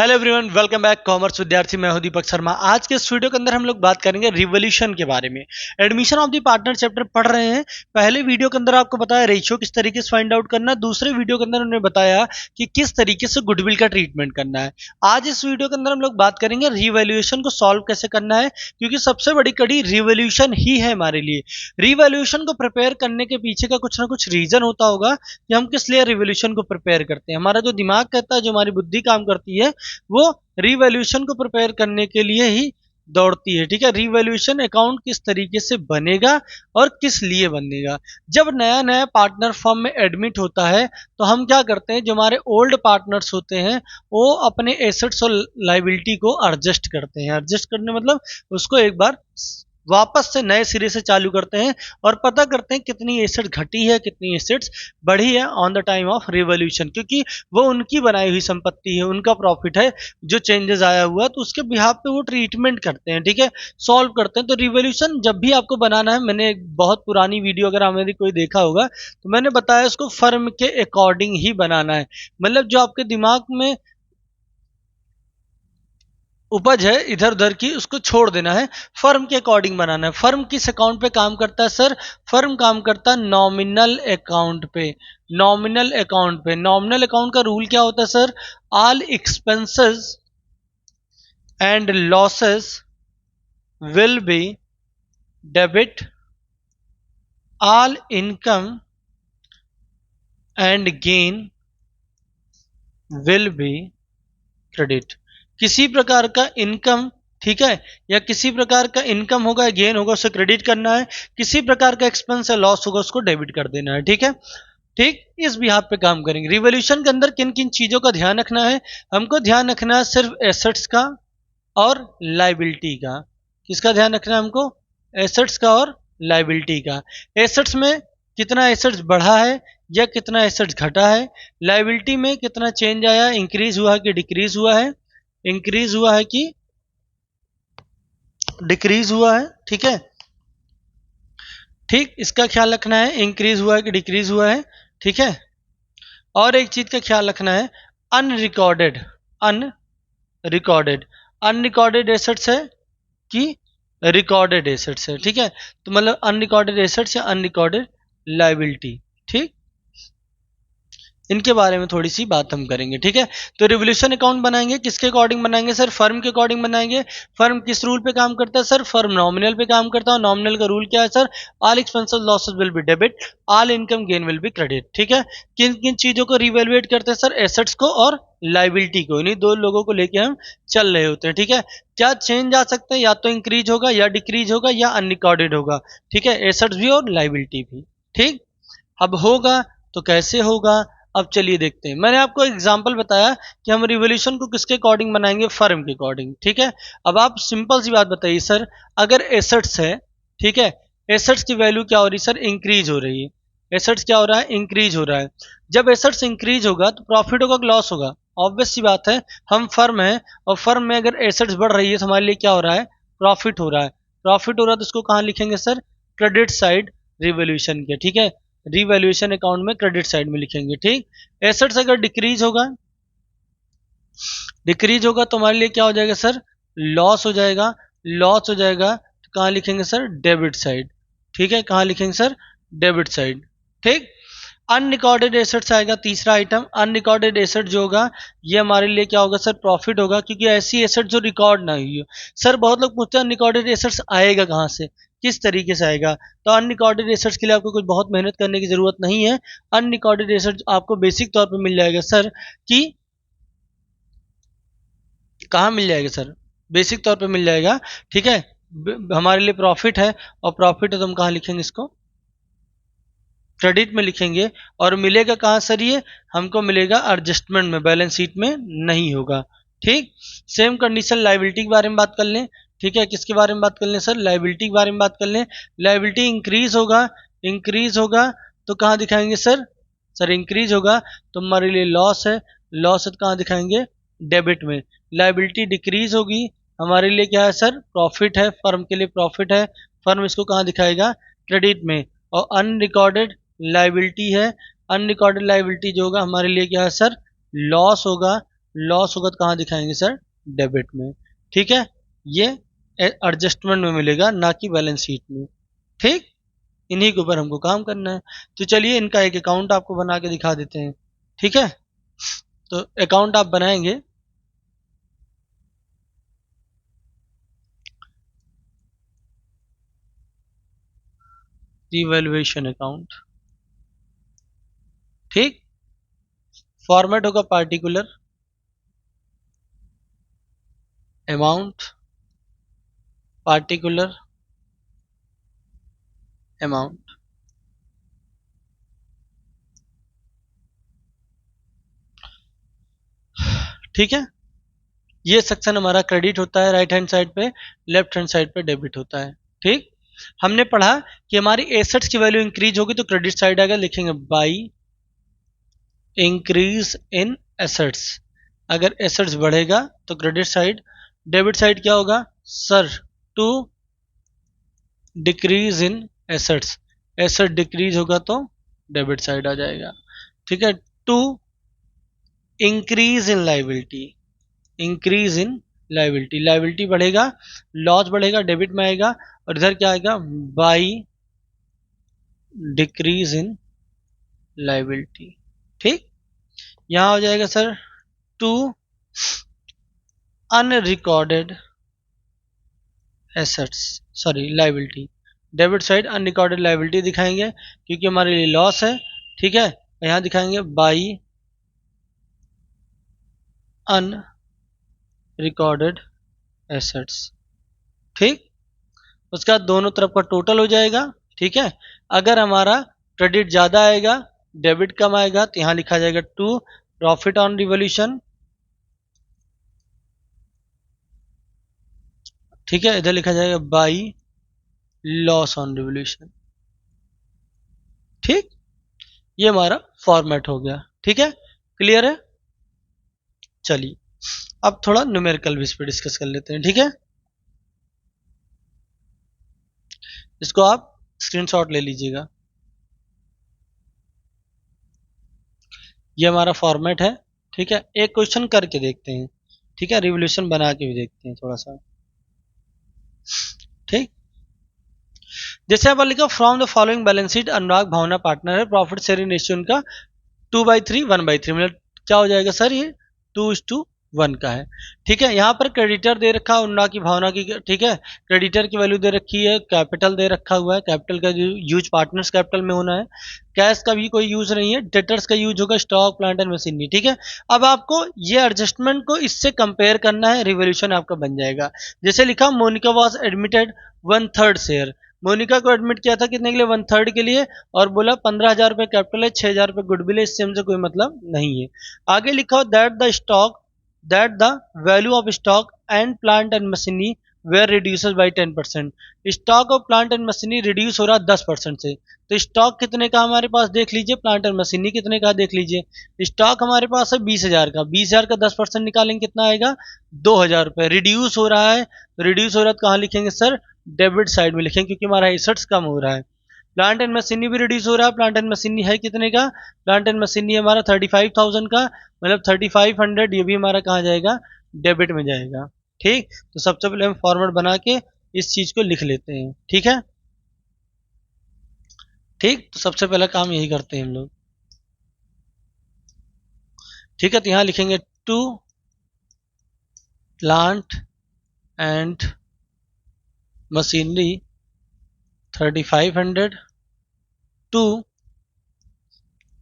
Hello everyone, welcome back. Commerce विद्यार्थी मैं हूं दीपक शर्मा। आज के इस वीडियो के अंदर हम लोग बात करेंगे रिवोल्यूशन के बारे में। Admission of the partner chapter पढ़ रहे हैं। पहले वीडियो के अंदर आपको बताया रेशियो किस तरीके से फाइंड आउट करना, दूसरे वीडियो के अंदर उन्होंने बताया कि किस तरीके से गुडविल का ट्रीटमेंट करना है। आज इस वीडियो के अंदर हम लोग बात करेंगे रिवोल्यूशन को सॉल्व कैसे करना है, क्योंकि सबसे बड़ी कड़ी रिवोल्यूशन ही है हमारे लिए। रिवोल्यूशन को प्रिपेयर करने के पीछे का कुछ ना कुछ रीजन होता होगा कि हम किस लिए रिवोल्यूशन को प्रिपेयर करते हैं। हमारा जो दिमाग कहता है, जो हमारी बुद्धि काम करती है, वो रिवैल्यूएशन को प्रिपेयर करने के लिए ही दौड़ती है। ठीक है, रिवैल्यूएशन अकाउंट किस तरीके से बनेगा और किस लिए बनेगा। जब नया नया पार्टनर फर्म में एडमिट होता है तो हम क्या करते हैं, जो हमारे ओल्ड पार्टनर्स होते हैं वो अपने एसेट्स और लाइबिलिटी को एडजस्ट करते हैं। एडजस्ट करने मतलब उसको एक बार वापस से नए सिरे से चालू करते हैं और पता करते हैं कितनी एसेट घटी है, कितनी एसेट्स बढ़ी है on the time of revolution, क्योंकि वो उनकी बनाई हुई संपत्ति है, उनका प्रॉफिट है। जो चेंजेस आया हुआ तो उसके बिहाफ पे वो ट्रीटमेंट करते हैं। ठीक है, सॉल्व करते हैं। तो रिवोल्यूशन जब भी आपको बनाना है, मैंने एक बहुत पुरानी वीडियो अगर हमारी कोई देखा होगा तो मैंने बताया उसको फर्म के अकॉर्डिंग ही बनाना है। मतलब जो आपके दिमाग में उपज है इधर उधर की, उसको छोड़ देना है, फर्म के अकॉर्डिंग बनाना है। फर्म किस अकाउंट पे काम करता है सर? फर्म काम करता है नॉमिनल अकाउंट पे। नॉमिनल अकाउंट पे, नॉमिनल अकाउंट का रूल क्या होता है sir? All expenses and losses will be debit, all income and gain will be credit. किसी प्रकार का इनकम, ठीक है, या किसी प्रकार का इनकम होगा, गेन होगा, उसे क्रेडिट करना है। किसी प्रकार का एक्सपेंस या लॉस होगा, उसको डेबिट कर देना है। ठीक है, ठीक, इस बिहाफ पे काम करेंगे। रिवोल्यूशन के अंदर किन किन चीजों का ध्यान रखना है? हमको ध्यान रखना है सिर्फ एसेट्स का और लाइबिलिटी का। किसका ध्यान रखना है हमको? एसेट्स का और लाइबिलिटी का। एसेट्स में कितना एसेट्स बढ़ा है या कितना एसेट्स घटा है। लाइबिलिटी में कितना चेंज आया, इंक्रीज हुआ है कि डिक्रीज हुआ है, इंक्रीज हुआ है कि डिक्रीज हुआ है। ठीक है, ठीक, इसका ख्याल रखना है, इंक्रीज हुआ है कि डिक्रीज हुआ है। ठीक है, और एक चीज का ख्याल रखना है, अनरिकॉर्डेड, अनरिकॉर्डेड, अनरिकॉर्डेड एसेट्स है कि रिकॉर्डेड एसेट्स है। ठीक है, तो मतलब अनरिकॉर्डेड एसेट्स या अनरिकॉर्डेड लाइबिलिटी। ठीक, इनके बारे में थोड़ी सी बात हम करेंगे। ठीक है, तो रिवोल्यूशन अकाउंट बनाएंगे, किसके अकॉर्डिंग बनाएंगे सर? फर्म के अकॉर्डिंग बनाएंगे। फर्म किस रूल पे काम करता है सर? फर्म नॉमिनल पे काम करता है। नॉमिनल का रूल क्या है sir? All expenses losses will be debit, all income gain will be credit. ठीक है, किन किन चीजों को रिवेलुएट करते हैं सर? एसेट्स को और लाइबिलिटी को। इन्हीं दो लोगों को लेके हम चल रहे होते हैं। ठीक है, क्या चेंज आ सकते हैं? या तो इंक्रीज होगा या डिक्रीज होगा या अनरिकॉर्डेड होगा। ठीक है, एसेट्स भी और लाइबिलिटी भी। ठीक, अब होगा तो कैसे होगा, अब चलिए देखते हैं। मैंने आपको एग्जांपल बताया कि हम रिवोल्यूशन को किसके अकॉर्डिंग बनाएंगे? फर्म के अकॉर्डिंग। ठीक है, अब आप सिंपल सी बात बताइए सर, अगर एसेट्स है, ठीक है, एसेट्स की वैल्यू क्या हो रही है सर? इंक्रीज हो रही है। एसेट्स क्या हो रहा है? इंक्रीज हो रहा है। जब एसेट्स इंक्रीज होगा तो प्रॉफिट होगा कि लॉस होगा? ऑब्वियस सी बात है, हम फर्म है और फर्म में अगर एसेट्स बढ़ रही है तो हमारे लिए क्या हो रहा है? प्रॉफिट हो रहा है। प्रॉफिट हो रहा है तो इसको कहाँ लिखेंगे सर? क्रेडिट साइड रिवोल्यूशन के। ठीक है, रिवैल्यूएशन अकाउंट में क्रेडिट साइड में लिखेंगे। ठीक, एसेट्स अगर डिक्रीज होगा, डिक्रीज होगा तो हमारे लिए क्या हो जाएगा सर? लॉस हो जाएगा। लॉस हो जाएगा तो कहाँ लिखेंगे सर? Debit side. ठीक है, कहाँ लिखेंगे सर? Debit side. ठीक, अनरिकॉर्डेड एसेट्स आएगा तीसरा आइटम। अनरिकॉर्डेड एसेट जो होगा ये हमारे लिए क्या होगा सर? प्रॉफिट होगा, क्योंकि ऐसी एसेट जो रिकॉर्ड ना हुई हो। सर बहुत लोग पूछते हैं अनरिकॉर्डेड एसेट्स आएगा कहाँ से, किस तरीके से आएगा? तो अनरिकॉर्डेड एसेट्स के लिए आपको कुछ बहुत मेहनत करने की जरूरत नहीं है। अनरिकॉर्डेड एसेट्स आपको बेसिक तौर पर मिल जाएगा सर कि कहाँ मिल जाएगा सर? बेसिक तौर पे मिल जाएगा। ठीक है, हमारे लिए प्रॉफिट है और प्रॉफिट है तो हम कहाँ लिखेंगे इसको? क्रेडिट में लिखेंगे। और मिलेगा कहाँ सर? ये हमको मिलेगा एडजस्टमेंट में, बैलेंस शीट में नहीं होगा। ठीक, सेम कंडीशन लाइबिलिटी के बारे में बात कर लें। ठीक है, किसके बारे में बात कर लें सर? लाइबिलिटी के बारे में बात कर लें। लाइबिलिटी इंक्रीज होगा, इंक्रीज होगा तो कहाँ दिखाएंगे सर? सर इंक्रीज होगा तो हमारे लिए लॉस है, लॉस है तो कहाँ दिखाएंगे? डेबिट में। लाइबिलिटी डिक्रीज होगी, हमारे लिए क्या है सर? प्रॉफिट है, फर्म के लिए प्रॉफिट है, फर्म इसको कहाँ दिखाएगा? क्रेडिट में। और अनरिकॉर्डेड लाइबिलिटी है, अनरिकॉर्डेड लाइबिलिटी जो होगा हमारे लिए क्या है सर? लॉस होगा, लॉस होगा तो कहाँ दिखाएंगे सर, डेबिट में। ठीक है, ये एडजस्टमेंट में मिलेगा ना कि बैलेंस शीट में। ठीक, इन्हीं के ऊपर हमको काम करना है। तो चलिए इनका एक अकाउंट आपको बना के दिखा देते हैं। ठीक है, तो अकाउंट आप बनाएंगे, रिवैल्यूएशन अकाउंट। ठीक, फॉर्मेट होगा पार्टिकुलर अमाउंट, पार्टिकुलर अमाउंट। ठीक है, ये सेक्शन हमारा क्रेडिट होता है राइट हैंड साइड पे, लेफ्ट हैंड साइड पे डेबिट होता है। ठीक, हमने पढ़ा कि हमारी एसेट्स की वैल्यू इंक्रीज होगी तो क्रेडिट साइड आएगा, लिखेंगे बाई इंक्रीज इन एसेट्स। अगर एसेट्स बढ़ेगा तो क्रेडिट साइड, डेबिट साइड क्या होगा sir, to decrease in assets, asset decrease होगा तो डेबिट साइड आ जाएगा। ठीक है, to increase in liability, increase in liability, liability बढ़ेगा, लॉस बढ़ेगा, डेबिट में आएगा, और इधर क्या आएगा, बाई डिक्रीज इन लाइबिलिटी। ठीक, यहां हो जाएगा sir to unrecorded assets, sorry liability, debit side unrecorded liability दिखाएंगे क्योंकि हमारे लिए लॉस है। ठीक है, यहां दिखाएंगे बाई अनरिकॉर्डेड एसेट्स। ठीक, उसका दोनों तरफ का टोटल हो जाएगा। ठीक है, अगर हमारा क्रेडिट ज़्यादा आएगा, डेबिट कम आएगा, तो यहाँ लिखा जाएगा टू प्रॉफिट ऑन रिवोल्यूशन। ठीक है, इधर लिखा जाएगा बाई लॉस ऑन रिवोल्यूशन। ठीक, ये हमारा फॉर्मेट हो गया। ठीक है, क्लियर है। चलिए अब थोड़ा न्यूमेरिकल भी इस पर डिस्कस कर लेते हैं। ठीक है, इसको आप स्क्रीनशॉट ले लीजिएगा। ये हमारा फॉर्मेट है। ठीक है, एक क्वेश्चन करके देखते हैं। ठीक है, रिवोल्यूशन बना के भी देखते हैं थोड़ा सा। ठीक, जैसे आप लिखा from the following balance sheet Anurag Bhavana partner है, प्रॉफिट शेयरिंग रेशियो उनका 2/3 1/3, मतलब क्या हो जाएगा सर, ये 2:1 का है। ठीक है, यहाँ पर क्रेडिटर दे रखा है अनुराग की भावना की। ठीक है, क्रेडिटर की वैल्यू दे रखी है, कैपिटल दे रखा हुआ है, कैपिटल का यूज पार्टनर्स कैपिटल में होना है, कैश का भी कोई यूज नहीं है, डेटर्स का यूज होगा स्टॉक प्लांट एंड मशीनरी। ठीक है, अब आपको ये एडजस्टमेंट को इससे कंपेयर करना है, रिवोल्यूशन आपका बन जाएगा। जैसे लिखा Monika was admitted 1/3 share, Monika को एडमिट किया था कितने के लिए, 1/3 के लिए, और बोला 15,000 रुपये कैपिटल है, 6,000 रुपये गुडविल है, इससे हमसे कोई मतलब नहीं है। आगे लिखा हो that the value of stock and plant and machinery were reduces by 10%, stock और प्लांट एंड मशीनरी रिड्यूस हो रहा है 10% से। तो स्टॉक कितने का हमारे पास देख लीजिए, प्लांट एंड मशीनरी कितने का देख लीजिए। स्टॉक हमारे पास है 20,000 का, 20,000 का 10% निकालेंगे कितना आएगा, 2,000 रुपये। रिड्यूस हो रहा है, तो रिड्यूस हो रहा है तो कहाँ लिखेंगे सर, डेबिट साइड में लिखेंगे क्योंकि हमारा एसेट्स कम हो रहा है। प्लांट एंड मशीनरी भी रिड्यूस हो रहा है, प्लांट एंड मशीनरी है कितने का, प्लांट एंड मशीनरी हमारा 35,000 का, मतलब 3500, ये भी हमारा कहाँ जाएगा, डेबिट में जाएगा। ठीक, तो सबसे पहले हम फॉर्मेट बना के इस चीज को लिख लेते हैं। ठीक है, ठीक, तो सबसे पहला काम यही करते हैं हम लोग। ठीक है, तो यहाँ लिखेंगे to plant and machinery 3500 to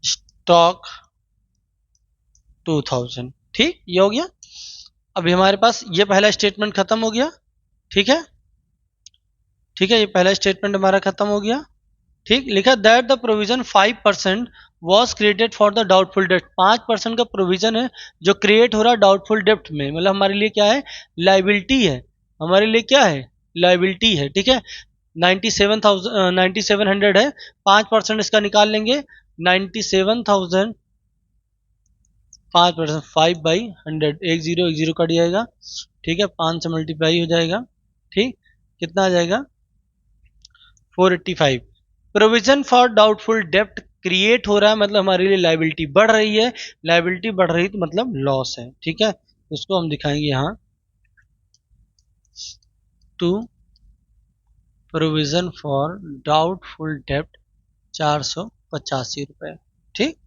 stock 2000। ठीक, ये हो गया। अभी हमारे पास ये पहला स्टेटमेंट खत्म हो गया। ठीक है, ठीक है, ये पहला स्टेटमेंट हमारा खत्म हो गया। ठीक, लिखा that the provision 5% was created for the doubtful डेप्ट, 5% का प्रोविजन है जो क्रिएट हो रहा है डाउटफुल डेप्ट में, मतलब हमारे लिए क्या है, लाइबिलिटी है, हमारे लिए क्या है, लाइबिलिटी है। ठीक है, 97,9,700 है, 5% इसका निकाल लेंगे, 97,000, 5%, 5/100, एक जीरो कट जाएगा। ठीक है, 5 से मल्टीप्लाई हो जाएगा। ठीक, कितना आ जाएगा, 485। प्रोविजन फॉर डाउटफुल डेप्ट क्रिएट हो रहा है मतलब हमारे लिए लाइबिलिटी बढ़ रही है, लाइबिलिटी बढ़ रही तो मतलब लॉस है। ठीक है, उसको हम दिखाएंगे यहाँ टू प्रोविजन फॉर डाउटफुल डेप्ट 485 रुपए। ठीक,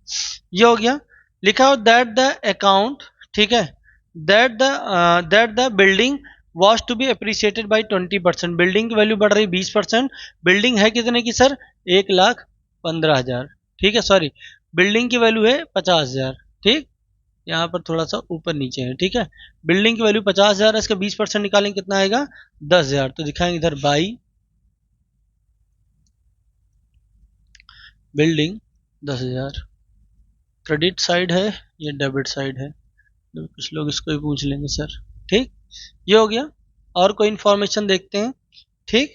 ये हो गया। लिखा हो दैट द अकाउंट, ठीक है, that the building was to be appreciated by 20%। Building की वैल्यू बढ़ रही 20%। बिल्डिंग है कितने की सर? 1,15,000। ठीक है, सॉरी, बिल्डिंग की वैल्यू है 50,000। ठीक, यहाँ पर थोड़ा सा ऊपर नीचे है। ठीक है, बिल्डिंग की वैल्यू 50,000 है, इसका 20% निकालेंगे कितना आएगा? 10,000। तो दिखाएंगे इधर बाई बिल्डिंग 10,000। क्रेडिट साइड है, ये डेबिट साइड है, तो कुछ लोग इसको ही पूछ लेंगे सर। ठीक, ये हो गया। और कोई इन्फॉर्मेशन देखते हैं। ठीक,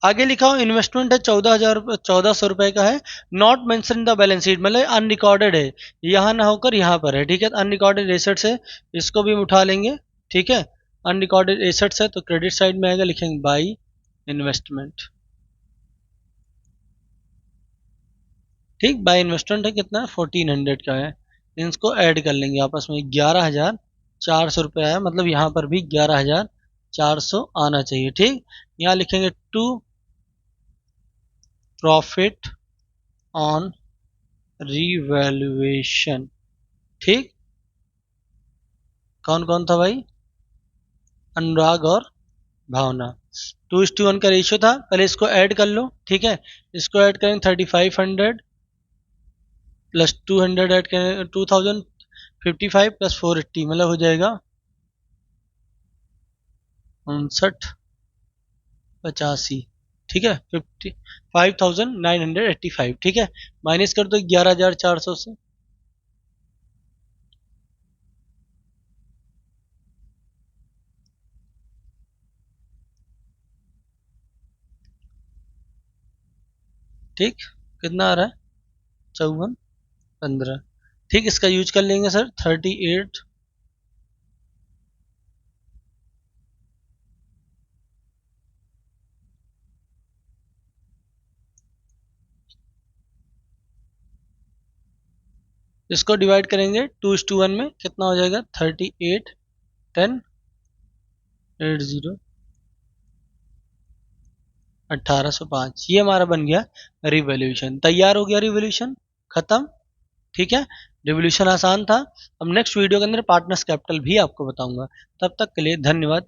आगे लिखा हो इन्वेस्टमेंट है 14,000 1400 रुपए का है। Not mention the balance sheet, मतलब अनरिकॉर्डेड है, यहाँ ना होकर यहाँ पर है। ठीक है, अनरिकॉर्डेड एसेट्स है, इसको भी हम उठा लेंगे। ठीक है, अनरिकॉर्डेड एसेट्स है तो क्रेडिट साइड में आएगा, लिखेंगे बाई इन्वेस्टमेंट। ठीक, बाई इन्वेस्टमेंट है कितना? 1400 का है। इसको ऐड कर लेंगे आपस में, 11,400 रुपये आया, मतलब यहाँ पर भी 11,400 आना चाहिए। ठीक, यहाँ लिखेंगे टू प्रॉफिट ऑन रिवैल्यूएशन। ठीक, कौन कौन था भाई? अनुराग और भावना। 2:1 का रेशियो था, पहले इसको ऐड कर लो। ठीक है, इसको ऐड करेंगे 3,500 प्लस 200 ऐड करेंगे 2,055 प्लस 480, मतलब हो जाएगा 5985। ठीक है, 55,985। ठीक है, माइनस कर दो 11,400 से। ठीक, कितना आ रहा है? 5415। ठीक, इसका यूज कर लेंगे सर 38। इसको डिवाइड करेंगे 2:1 में, कितना हो जाएगा? 38 10 80 1805। ये हमारा बन गया रिवॉल्यूशन। तैयार हो गया रिवॉल्यूशन, खत्म। ठीक है, रिवॉल्यूशन आसान था। अब नेक्स्ट वीडियो के अंदर पार्टनर्स कैपिटल भी आपको बताऊंगा। तब तक के लिए धन्यवाद।